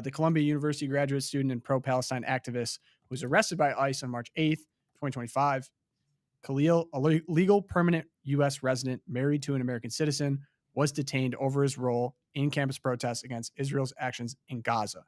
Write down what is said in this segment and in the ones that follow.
the Columbia University graduate student and pro-Palestine activist, was arrested by ICE on March 8th, 2025. Khalil, a legal permanent U.S. resident married to an American citizen, was detained over his role in campus protests against Israel's actions in Gaza.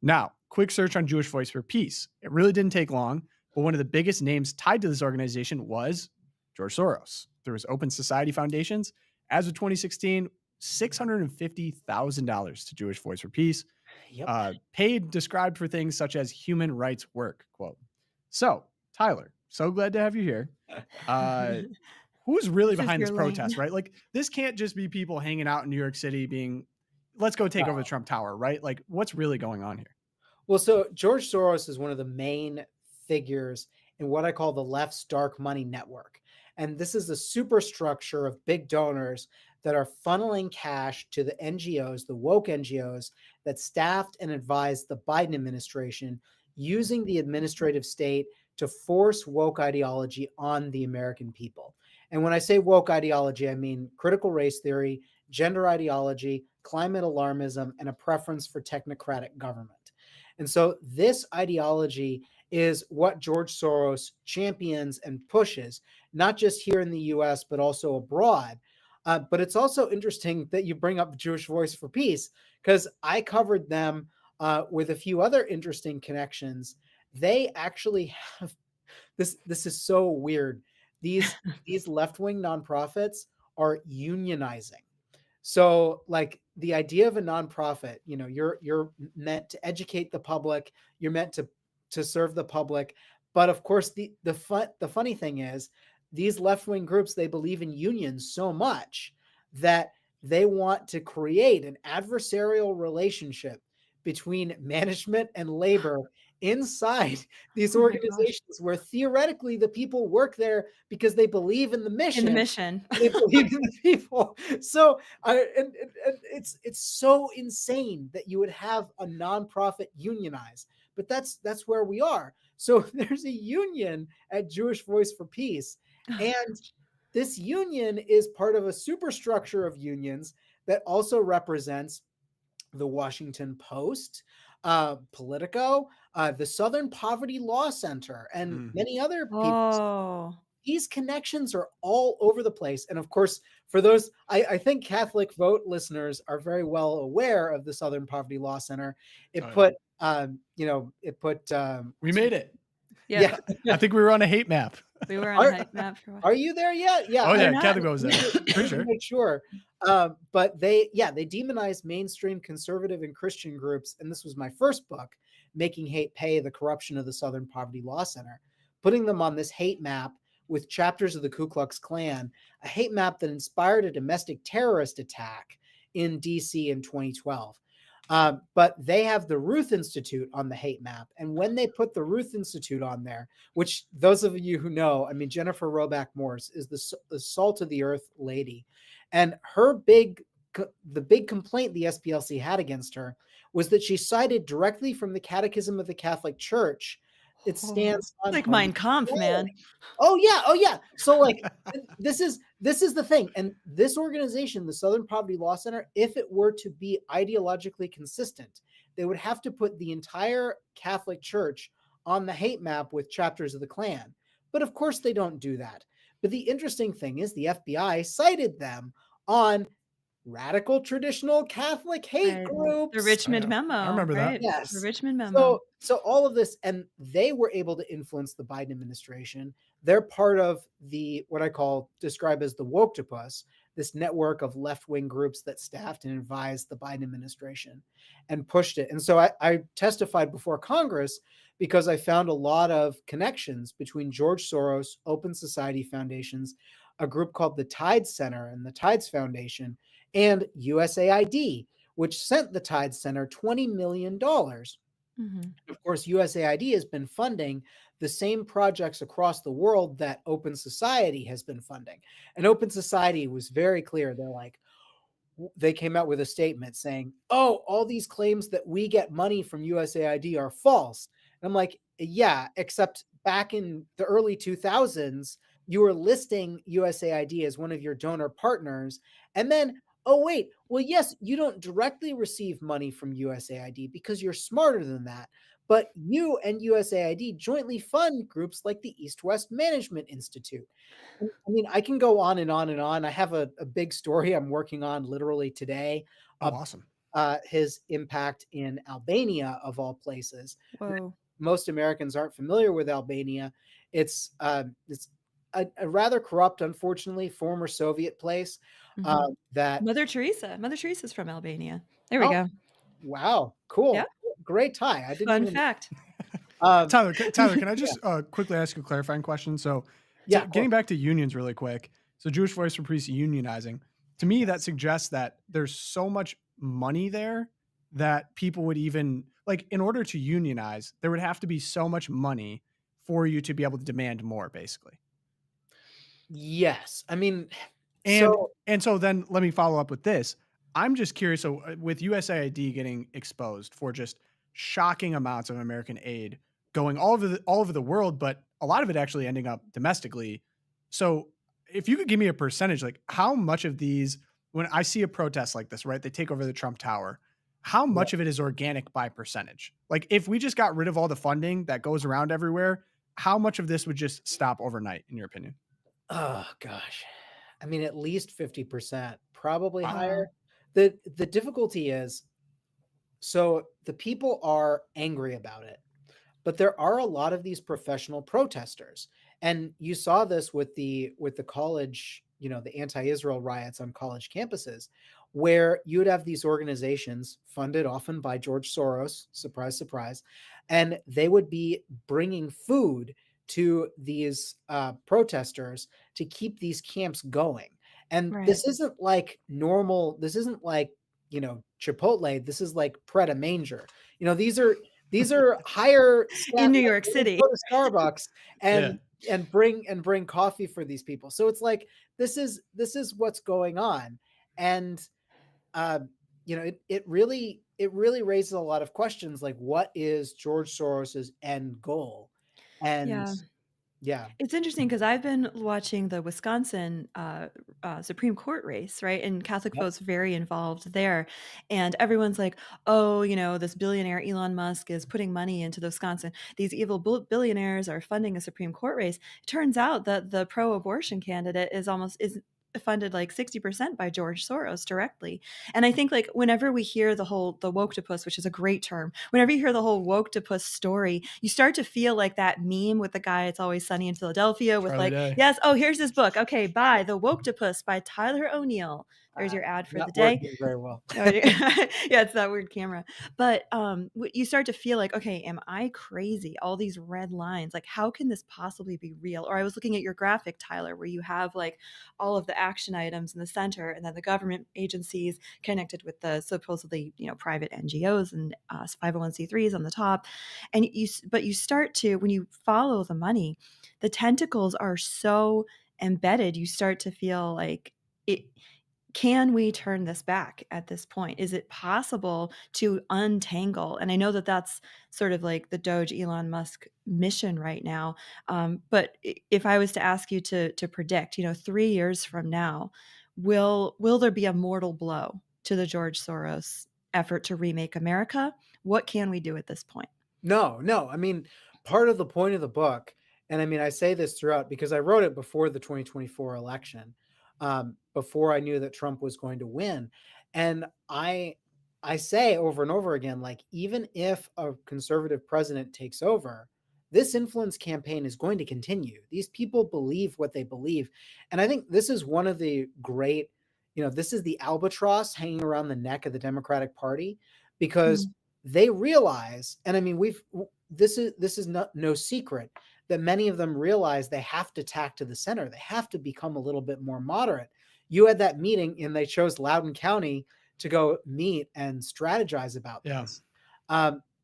Now, quick search on Jewish Voice for Peace. It really didn't take long, but one of the biggest names tied to this organization was George Soros through his Open Society Foundations. As of 2016, $650,000 to Jewish Voice for Peace. Yep. Paid described for things such as human rights work, quote. So, Tyler, so glad to have you here. Who's really behind this protest, right? Like, this can't just be people hanging out in New York City being, let's go take over the Trump Tower, right? Like, what's really going on here? Well, so George Soros is one of the main figures in what I call the left's dark money network. And this is the superstructure of big donors that are funneling cash to the NGOs, the woke NGOs that staffed and advised the Biden administration, using the administrative state to force woke ideology on the American people. And when I say woke ideology, I mean critical race theory, gender ideology, climate alarmism, and a preference for technocratic government. And so this ideology is what George Soros champions and pushes, not just here in the US, but also abroad. But it's also interesting that you bring up Jewish Voice for Peace, because I covered them with a few other interesting connections. They actually have this. This is so weird. These left-wing nonprofits are unionizing. So, like, the idea of a nonprofit, you know, you're meant to educate the public, you're meant to serve the public, but of course, the funny thing is, these left-wing groups, they believe in unions so much that they want to create an adversarial relationship between management and labor inside these organizations, where theoretically the people work there because they believe in the mission. They believe in the people. So it's so insane that you would have a nonprofit unionize, but that's where we are. So there's a union at Jewish Voice for Peace, and this union is part of a superstructure of unions that also represents the Washington Post, Politico, the Southern Poverty Law Center, and many other people. These connections are all over the place. And of course, for those, I think Catholic Vote listeners are very well aware of the Southern Poverty Law Center. We made it. Yeah. I think we were on a hate map. We were on a hate map for a while. Are you there yet? Yeah. Oh, yeah. Catholic was there. For sure. Make sure. But they demonize mainstream conservative and Christian groups. And this was my first book, Making Hate Pay: The Corruption of the Southern Poverty Law Center, putting them on this hate map with chapters of the Ku Klux Klan, a hate map that inspired a domestic terrorist attack in DC in 2012. But they have the Ruth Institute on the hate map. And when they put the Ruth Institute on there, which those of you who know, I mean, Jennifer Roback Morse is the salt of the earth lady. And the big complaint the SPLC had against her was that she cited directly from the Catechism of the Catholic Church. It stands on like Mein Kampf, man. Oh yeah. So like this is the thing. And this organization, the Southern Poverty Law Center, if it were to be ideologically consistent, they would have to put the entire Catholic Church on the hate map with chapters of the Klan. But of course they don't do that. But the interesting thing is the FBI cited them on radical traditional Catholic hate groups. The Richmond Memo. I remember that. Yes. The Richmond Memo. So all of this, and they were able to influence the Biden administration. They're part of what I describe as the Woketopus, this network of left-wing groups that staffed and advised the Biden administration and pushed it. And so I testified before Congress because I found a lot of connections between George Soros, Open Society Foundations, a group called the Tides Center and the Tides Foundation, and USAID, which sent the Tides Center $20 million. Of course, USAID has been funding the same projects across the world that Open Society has been funding. And Open Society was very clear. They came out with a statement saying, oh, all these claims that we get money from USAID are false. And I'm like, yeah, except back in the early 2000s, you were listing USAID as one of your donor partners. And then oh, wait, well, yes, you don't directly receive money from USAID because you're smarter than that. But you and USAID jointly fund groups like the East West Management Institute. I mean, I can go on and on and on. I have a big story I'm working on literally today Oh, awesome. his impact in Albania, of all places. Whoa. Most Americans aren't familiar with Albania. It's a rather corrupt, unfortunately, former Soviet place Mhm. that. Mother Teresa. Mother Teresa's from Albania. There we Oh, go. wow, Yeah. cool, great tie. I didn't Fun even. fact. Tyler, can I Yeah, just quickly ask you a clarifying question? So yeah, of course. getting back to unions really quick. So Jewish Voice for Priests unionizing. To me, that Yes. suggests that there's so much money there that people would even like in order to unionize, there would have to be so much money for you to be able to demand more, basically. Yes, I mean, And so and so then let me follow up with this. I'm just curious. So with USAID getting exposed for just shocking amounts of American aid going all over the world, but a lot of it actually ending up domestically. So if you could give me a percentage, like how much of these, when I see a protest like this, right, they take over the Trump Tower, how yeah. much of it is organic by percentage? Like if we just got rid of all the funding that goes around everywhere, how much of this would just stop overnight, in your opinion? Oh gosh. I mean, at least 50%, probably Wow. higher. Wow. The difficulty is, so the people are angry about it. But there are a lot of these professional protesters. And you saw this with the college, the anti-Israel riots on college campuses, where you would have these organizations funded often by George Soros, surprise, surprise, and they would be bringing food to these protesters to keep these camps going. And Right. this isn't like normal, this isn't like, Chipotle, this is like Pret a Manger. These are higher staff In New members York who City. go to Starbucks Yeah. and bring coffee for these people. So it's like this is what's going on, and uh, it really raises a lot of questions, like what is George Soros's end goal, and Yeah. yeah, It's interesting because I've been watching the Wisconsin Supreme Court race, right? And Catholic yep, votes very involved there. And everyone's like, oh, this billionaire Elon Musk is putting money into the Wisconsin. These evil billionaires are funding a Supreme Court race. It turns out that the pro-abortion candidate is funded like 60% by George Soros directly. And I think like whenever we hear the Woketopus, which is a great term, whenever you hear the whole Woketopus story, you start to feel like that meme with the guy, It's Always Sunny in Philadelphia, with Charlie like, Day. yes, oh, here's this book. Okay, buy The Woketopus by Tyler O'Neill. There's your ad for the not day. working very well. Oh, yeah, it's that weird camera. But you start to feel like, okay, am I crazy? All these red lines, like, how can this possibly be real? Or I was looking at your graphic, Tyler, where you have like all of the action items in the center, and then the government agencies connected with the supposedly, private NGOs and 501c3s on the top. And but you start to, when you follow the money, the tentacles are so embedded. You start to feel like it. Can we turn this back at this point? Is it possible to untangle? And I know that that's sort of like the Doge Elon Musk mission right now. But if I was to ask you to predict, 3 years from now, will there be a mortal blow to the George Soros effort to remake America? What can we do at this point? No, no. I mean, part of the point of the book, and I mean, I say this throughout because I wrote it before the 2024 election, before I knew that Trump was going to win, and I say over and over again, like even if a conservative president takes over, this influence campaign is going to continue. These people believe what they believe, and I think this is one of the great, this is the albatross hanging around the neck of the Democratic Party because Mm, they realize, and I mean, this is not no secret that many of them realize they have to tack to the center. They have to become a little bit more moderate. You had that meeting, and they chose Loudoun County to go meet and strategize about Yeah. this.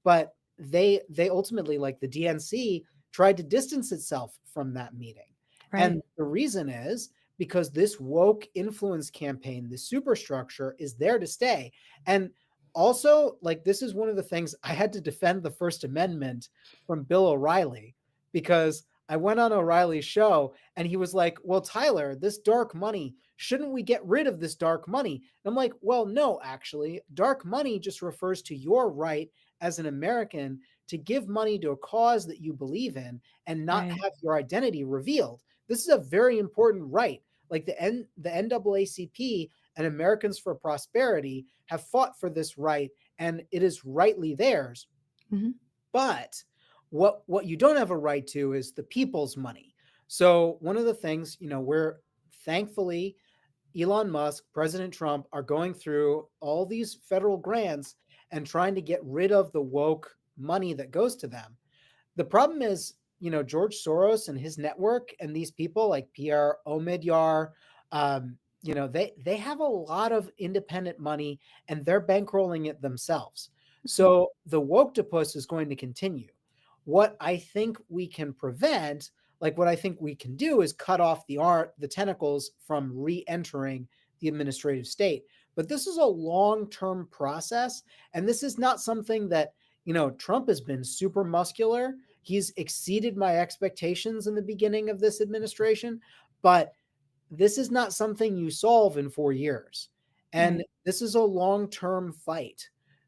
But they ultimately, like the DNC, tried to distance itself from that meeting, right. and the reason is because this woke influence campaign, the superstructure, is there to stay. And also, like, this is one of the things I had to defend the First Amendment from Bill O'Reilly because I went on O'Reilly's show and he was like, well, Tyler, this dark money Shouldn't we get rid of this dark money? And I'm like, well, no, actually, dark money just refers to your right as an American to give money to a cause that you believe in and not Right. have your identity revealed. This is a very important right. Like the NAACP and Americans for Prosperity have fought for this right, and it is rightly theirs. Mhm. But what you don't have a right to is the people's money. So one of the things, we're thankfully Elon Musk, President Trump are going through all these federal grants and trying to get rid of the woke money that goes to them. The problem is, George Soros and his network and these people like Pierre Omidyar, they have a lot of independent money and they're bankrolling it themselves. Mhm. So the Woketopus is going to continue. What I think we can prevent, like what I think we can do, is cut off the tentacles from re-entering the administrative state. But this is a long-term process, and this is not something that Trump has been super muscular. He's exceeded my expectations in the beginning of this administration, but this is not something you solve in 4 years. And Right. this is a long-term fight.